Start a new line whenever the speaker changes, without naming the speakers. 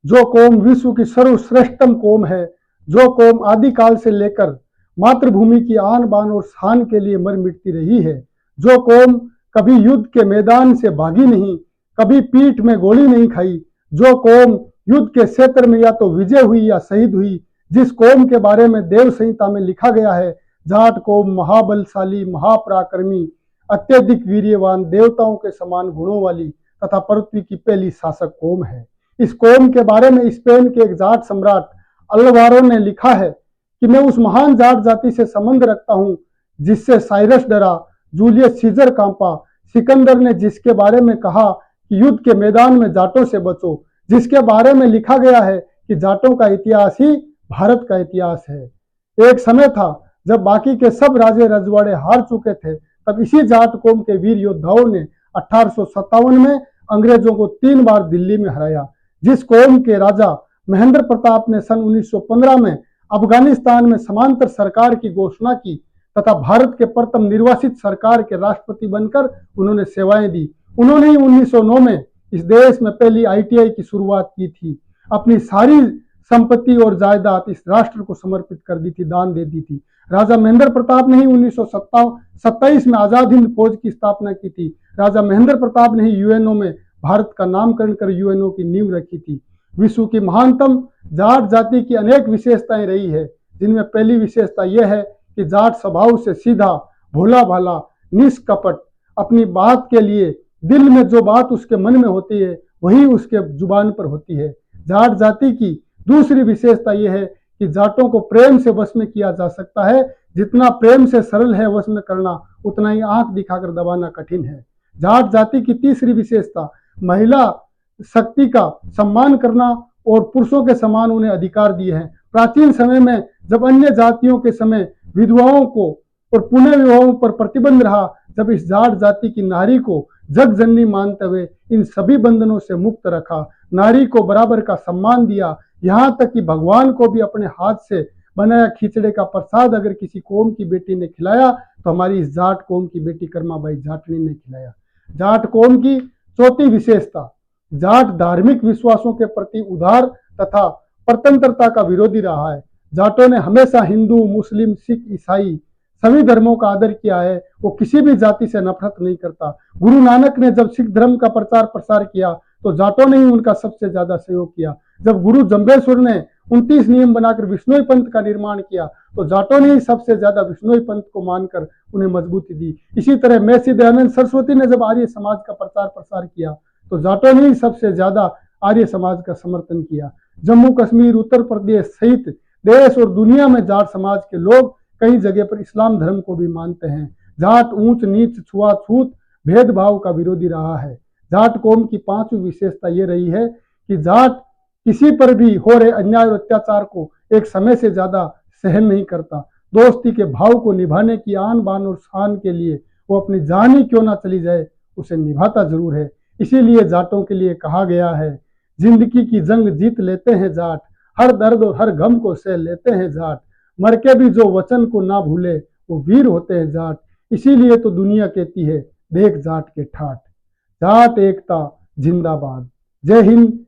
जो कौम विश्व की सर्वश्रेष्ठतम कौम है, जो कौम आदिकाल से लेकर मातृभूमि की आन बान और शान के लिए मर मिटती रही है, जो कौम कभी युद्ध के मैदान से भागी नहीं, कभी पीठ में गोली नहीं खाई, जो कौम युद्ध के क्षेत्र में या तो विजय हुई या शहीद हुई, जिस कौम के बारे में देव संहिता में लिखा गया है, जाट कौम महाबलशाली, महापराक्रमी, अत्यधिक वीर्यवान, देवताओं के समान गुणों वाली तथा पृथ्वी की पहली शासक कौम है। इस कौम के बारे में स्पेन के एक जाट सम्राट अल्वारो ने लिखा है कि मैं उस महान जाट जाति से संबंध रखता हूं जिससे साइरस डरा, जूलियस सीजर कांपा, सिकंदर ने जिसके बारे में कहा कि युद्ध के मैदान में जाटों से बचो, जिसके बारे में लिखा गया है कि जाटों का इतिहास ही भारत का इतिहास है। एक समय था जब बाकी के सब राजे रजवाड़े हार चुके थे, तब इसी जाट कौम के वीर योद्धाओं ने 1857 में अंग्रेजों को 3 बार दिल्ली में हराया। जिस कौम के राजा महेंद्र प्रताप ने सन 1915 में अफगानिस्तान में समांतर सरकार की घोषणा की तथा भारत के प्रथम निर्वासित सरकार के राष्ट्रपति बनकर उन्होंने सेवाएं दी। उन्होंने ही 1909 में इस देश में पहली ITI की शुरुआत की थी। अपनी सारी संपत्ति और जायदाद इस राष्ट्र को समर्पित कर दी थी, दान दे दी थी। राजा महेंद्र प्रताप ने ही 1927 में आजाद हिंद फौज की स्थापना की थी। राजा महेंद्र प्रताप ने ही UNO में भारत का नामकरण कर UNO की नींव रखी थी। विश्व की महानतम जाट जाति की अनेक विशेषताएं रही है, जिनमें पहली विशेषता यह है कि जाट स्वभाव से सीधा, भोला भाला, निष्कपट, अपनी बात के लिए दिल में जो बात उसके मन में होती है वही उसके जुबान पर होती है। जाट जाति की दूसरी विशेषता यह है कि जाटों को प्रेम से वश में किया जा सकता है। जितना प्रेम से सरल है वश में करना, उतना ही आंख दिखाकर दबाना कठिन है। जाट जाति की तीसरी विशेषता महिला शक्ति का सम्मान करना और पुरुषों के समान उन्हें अधिकार दिए हैं। प्राचीन समय में जब अन्य जातियों के समय विधवाओं को और पुनः विवाहों पर प्रतिबंध रहा, जब इस जाट जाति की नारी को जग जननी मानते हुए इन सभी बंधनों से मुक्त रखा, नारी को बराबर का सम्मान दिया, यहाँ तक कि भगवान को भी अपने हाथ से बनाया खिचड़े का प्रसाद अगर किसी कौम की बेटी ने खिलाया तो हमारी इस जाट कौम की बेटी कर्माबाई जाटनी ने खिलाया। जाट कौम की चौथी विशेषता, जाट धार्मिक विश्वासों के प्रति उदार तथा स्वतंत्रता का विरोधी रहा है। जाटों ने हमेशा हिंदू, मुस्लिम, सिख, ईसाई सभी धर्मों का आदर किया है। वो किसी भी जाति से नफरत नहीं करता। गुरु नानक ने जब सिख धर्म का प्रचार प्रसार किया तो जाटों ने ही उनका सबसे ज्यादा सहयोग किया। जब गुरु जम्बेश्वर ने 29 नियम बनाकर विश्नोई पंथ का निर्माण किया तो जाटों ने ही सबसे ज्यादा विश्नोई पंथ को मानकर उन्हें मजबूती दी। इसी तरह महर्षि दयानंद सरस्वती ने जब आर्य समाज का प्रचार प्रसार किया तो जाटों ने ही सबसे ज्यादा आर्य समाज का समर्थन किया। जम्मू कश्मीर, उत्तर प्रदेश सहित देश और दुनिया में जाट समाज के लोग कई जगह पर इस्लाम धर्म को भी मानते हैं। जाट ऊंच नीच, छुआछूत, भेदभाव का विरोधी रहा है। जाट कौम की पांचवी विशेषता ये रही है कि जाट किसी पर भी हो रहे अन्याय और अत्याचार को एक समय से ज्यादा सहन नहीं करता। दोस्ती के भाव को निभाने की आन बान और शान के लिए वो अपनी जान ही क्यों ना चली जाए, उसे निभाता जरूर है। इसीलिए जाटों के लिए कहा गया है, जिंदगी की जंग जीत लेते हैं जाट, हर दर्द और हर गम को सह लेते हैं जाट, मर के भी जो वचन को ना भूले वो वीर होते हैं जाट। इसीलिए तो दुनिया कहती है देख जाट के ठाठ। जाट एकता जिंदाबाद। जय हिंद,